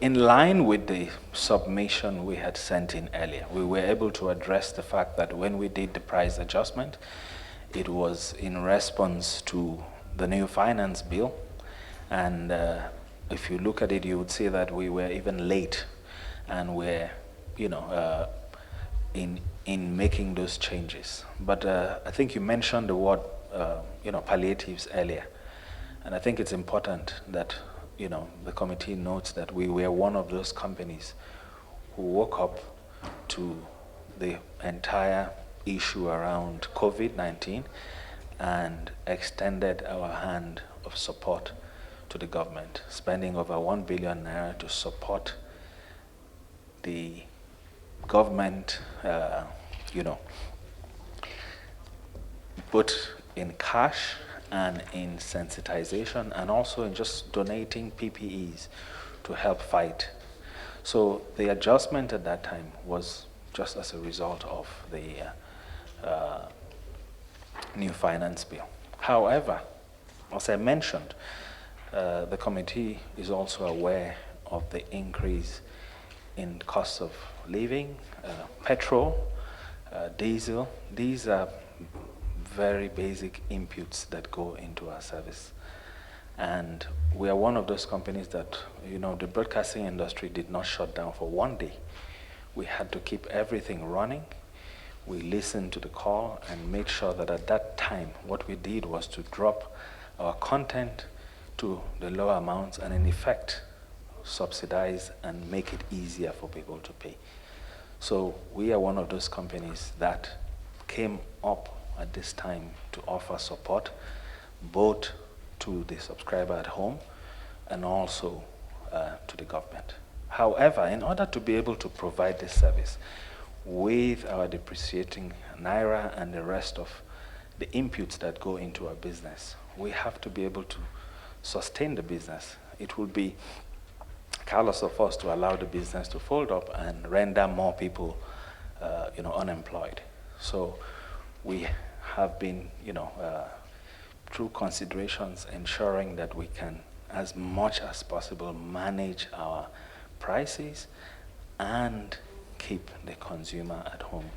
In line with the submission we had sent in earlier, we were able to address the fact that when we did the price adjustment, it was in response to the new finance bill. And if you look at it, you would see that we were even late and we're, in making those changes. But I think you mentioned the word, palliatives earlier. And I think it's important that, the committee notes that we were one of those companies who woke up to the entire issue around COVID-19 and extended our hand of support to the government, spending over 1 billion naira to support the government, both in cash and in sensitization, and also in just donating PPEs to help fight. So the adjustment at that time was just as a result of the new finance bill. However, as I mentioned, the committee is also aware of the increase in cost of living, petrol, diesel. These are very basic inputs that go into our service. And we are one of those companies that, the broadcasting industry did not shut down for one day. We had to keep everything running. We listened to the call and made sure that at that time, what we did was to drop our content to the lower amounts and in effect, subsidize and make it easier for people to pay. So we are one of those companies that came up at this time to offer support both to the subscriber at home and also to the government. However, in order to be able to provide this service with our depreciating naira and the rest of the inputs that go into our business, we have to be able to sustain the business. It would be careless of us to allow the business to fold up and render more people unemployed. So we have been, through considerations, ensuring that we can, as much as possible, manage our prices and keep the consumer at home,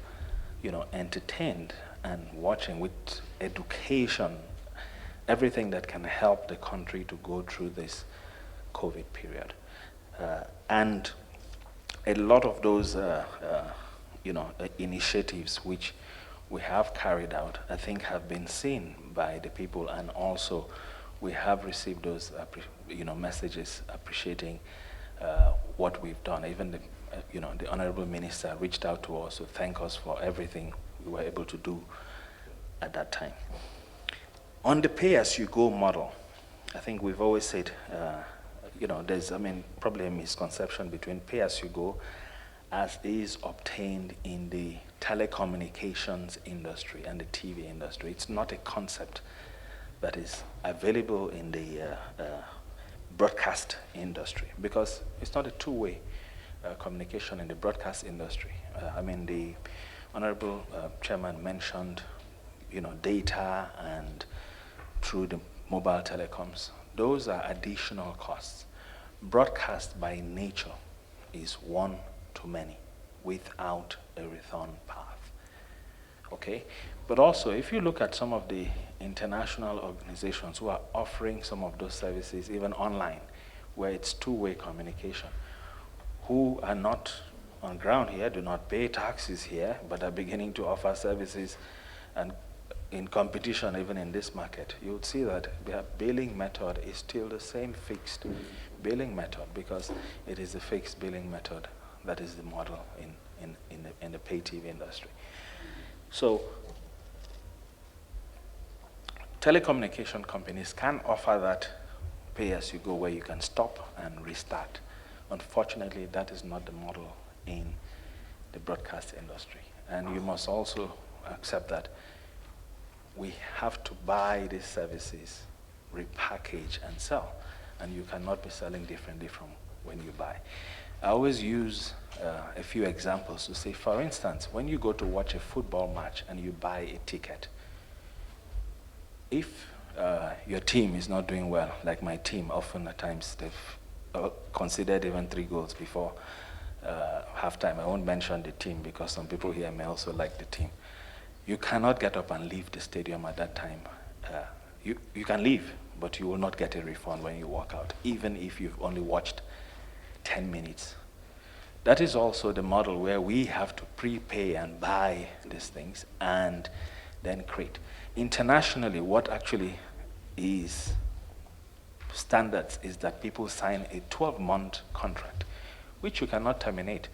entertained and watching with education, everything that can help the country to go through this COVID period. And a lot of those, initiatives which we have carried out, I think have been seen by the people, and also we have received those, messages appreciating what we've done. Even the Honorable Minister reached out to us to thank us for everything we were able to do at that time. On the pay-as-you-go model, I think we've always said, there's, probably a misconception between pay-as-you-go as is obtained in the telecommunications industry and the TV industry. It's not a concept that is available in the broadcast industry because it's not a two-way communication in the broadcast industry. The Honorable Chairman mentioned, data and through the mobile telecoms. Those are additional costs. Broadcast by nature is one to many without a return path. Okay? But also, if you look at some of the international organizations who are offering some of those services, even online, where it's two-way communication, who are not on ground here, do not pay taxes here, but are beginning to offer services and in competition even in this market, you would see that their billing method is still the same fixed billing method because it is a fixed billing method that is the model in the pay TV industry. So telecommunication companies can offer that pay-as-you-go where you can stop and restart. Unfortunately, that is not the model in the broadcast industry. And you must also accept that we have to buy these services, repackage and sell. And you cannot be selling differently from when you buy. I always use a few examples to say, for instance, when you go to watch a football match and you buy a ticket, if your team is not doing well, like my team, often at times they've considered even 3 goals before halftime. I won't mention the team because some people here may also like the team. You cannot get up and leave the stadium at that time. You can leave, but you will not get a refund when you walk out, even if you've only watched 10 minutes. That is also the model where we have to prepay and buy these things and then create. Internationally, what actually is standards is that people sign a 12-month contract, which you cannot terminate.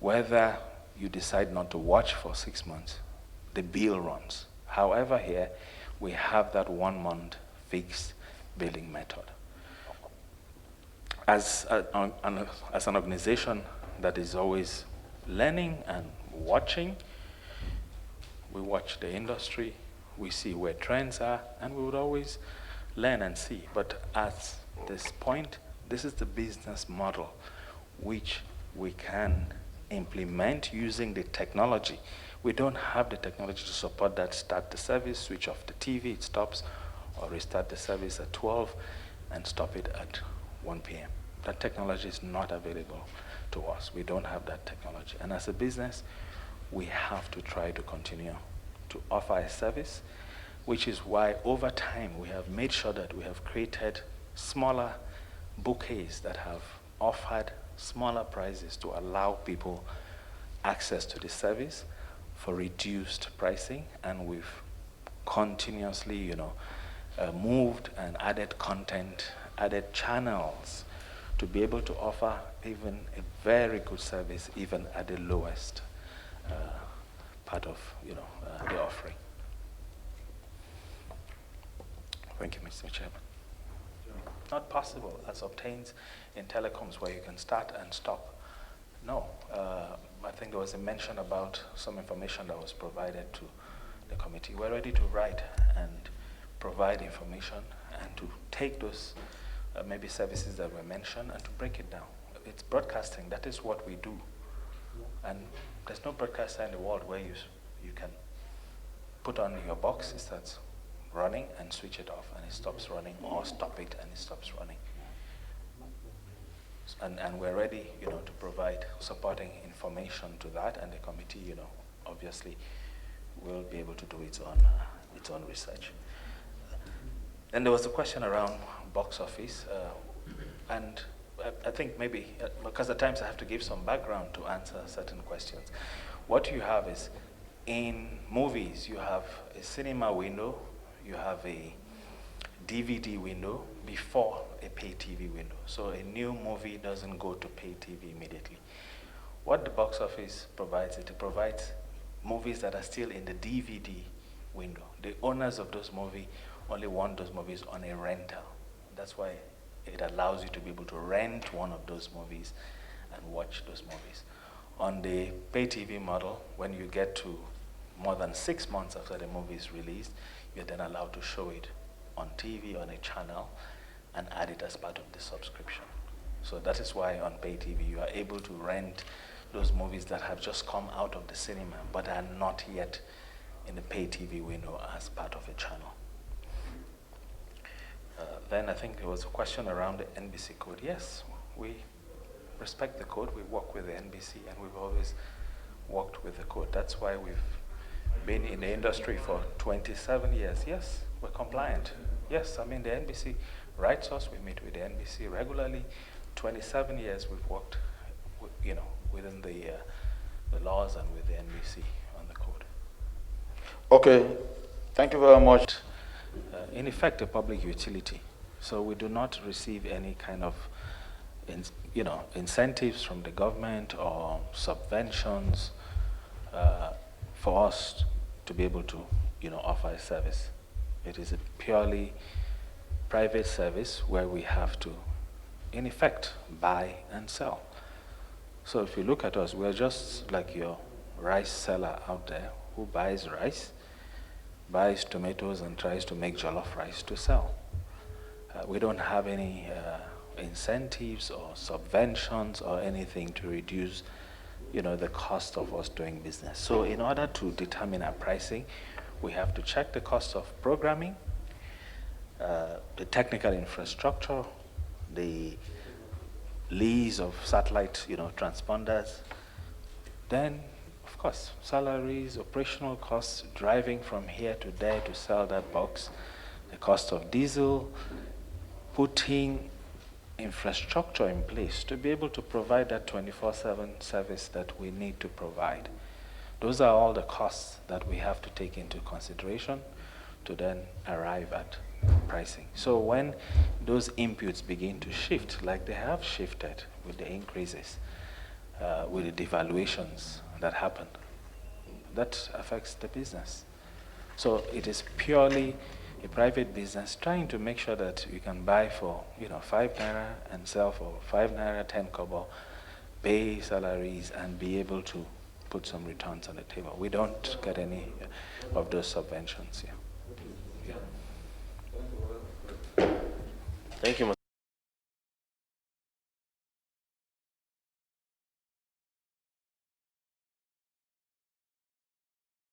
Whether you decide not to watch for 6 months, the bill runs. However, here we have that 1 month fixed billing method. As an organization that is always learning and watching, we watch the industry, we see where trends are, and we would always learn and see. But at this point, this is the business model which we can implement using the technology. We don't have the technology to support that. Start the service, switch off the TV, it stops, or restart the service at 12 and stop it at 1 p.m. That technology is not available to us. We don't have that technology. And as a business, we have to try to continue to offer a service, which is why over time we have made sure that we have created smaller bouquets that have offered smaller prices to allow people access to the service for reduced pricing, and we've continuously, moved and added content, added channels to be able to offer even a very good service, even at the lowest part of, the offering. Thank you, Mr. Chairman. Not possible as obtains in telecoms where you can start and stop. No, I think there was a mention about some information that was provided to the committee. We're ready to write and provide information and to take those maybe services that were mentioned and to break it down. It's broadcasting, that is what we do. And there's no broadcaster in the world where you can put on your box, it starts running and switch it off and it stops running, or stop it and it stops running. And we're ready, to provide supporting information to that, and the committee, obviously will be able to do its own research. And there was a question around box office, and I think maybe, because at times I have to give some background to answer certain questions. What you have is, in movies, you have a cinema window, you have a DVD window before a pay TV window. So a new movie doesn't go to pay TV immediately. What the box office provides, it provides movies that are still in the DVD window. The owners of those movies only want those movies on a rental. That's why it allows you to be able to rent one of those movies and watch those movies. On the pay TV model, when you get to more than 6 months after the movie is released, you're then allowed to show it on TV, on a channel, and add it as part of the subscription. So that is why on pay TV, you are able to rent those movies that have just come out of the cinema, but are not yet in the pay TV window as part of a channel. Then I think there was a question around the NBC code. Yes, we respect the code, we work with the NBC, and we've always worked with the code. That's why we've been in the industry for 27 years. Yes, we're compliant. Yes, I mean the NBC writes us, we meet with the NBC regularly. 27 years we've worked, within the laws and with the NBC on the code. Okay, thank you very much. In effect, a public utility. So we do not receive any kind of, incentives from the government or subventions for us to be able to, offer a service. It is a purely private service where we have to, in effect, buy and sell. So if you look at us, we're just like your rice seller out there who buys rice, buys tomatoes, and tries to make jollof rice to sell. We don't have any incentives or subventions or anything to reduce, the cost of us doing business. So in order to determine our pricing, we have to check the cost of programming, the technical infrastructure, the lease of satellite, transponders. Then, of course, salaries, operational costs, driving from here to there to sell that box, the cost of diesel, putting infrastructure in place to be able to provide that 24/7 service that we need to provide. Those are all the costs that we have to take into consideration to then arrive at pricing. So when those inputs begin to shift, like they have shifted with the increases, with the devaluations that happened, that affects the business. So it is purely a private business trying to make sure that you can buy for 5 naira and sell for 5 naira 10 kobo, pay salaries and be able to put some returns on the table. We don't get any of those subventions here. Yeah. Thank you, Mr.